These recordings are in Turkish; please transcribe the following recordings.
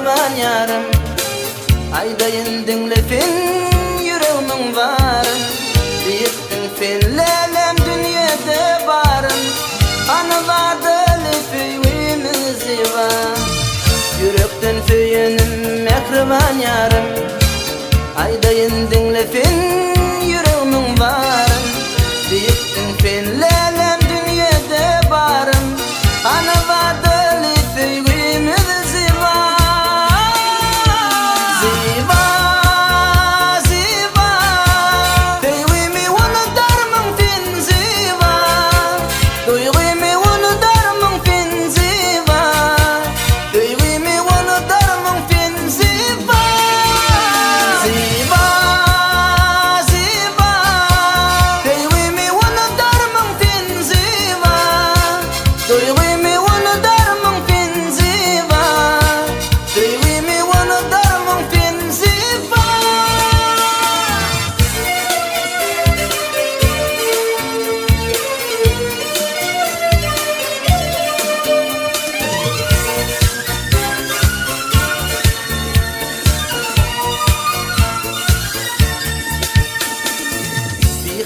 mehriban yarım. Aydayın dinlefin yüreğimin varın. Büyüktün fillelem dünyada barın. Anıvadı lüfeyimizi var. Yürekten feyinin mehriban yarım. Aydayın dinlefin yüreğimin varın. Büyüktün fillelem dünyada barın. Anıvadı lüfeyimizi var.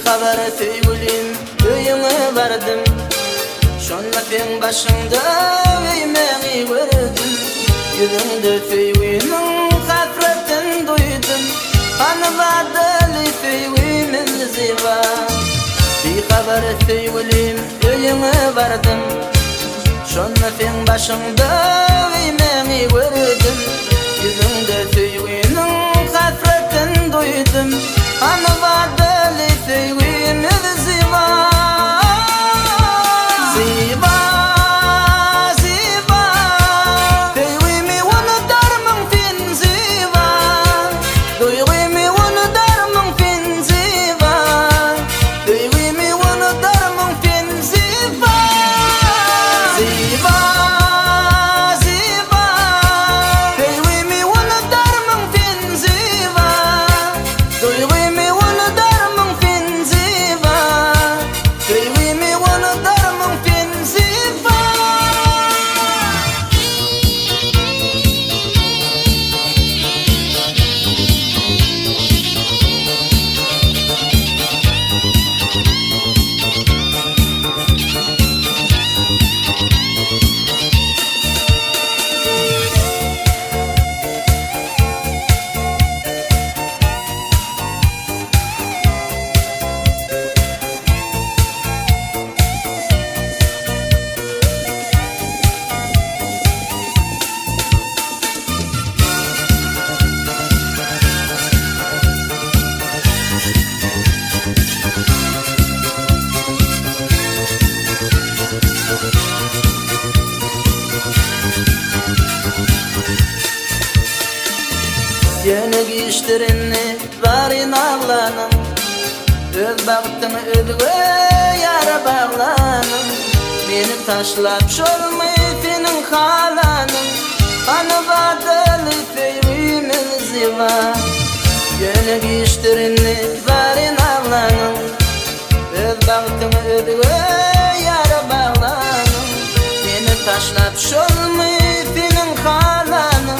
Haber söyledim, köyüne vardım. Şonla fen başında eğmeği gördüm. Yüzünde feyvinin hasretin duydum. Anıvadı feyvimiz var. Bir haber söyledim, köyüne vardım. Şonla fen başında eğmeği gördüm. Yüzünde feyvinin hasretin duydum. Anıvadı feyvimiz var. Yeni işlerini varin ağlanım. Öz baktını özgü yara bağlanım. Beni taşlap şolmay senin halanım. Anıvadı feyvimiz var. Yeni işlerini varin ağlanım. Öz baktını özgü yara bağlanım. Beni taşlap şolmay senin halanım.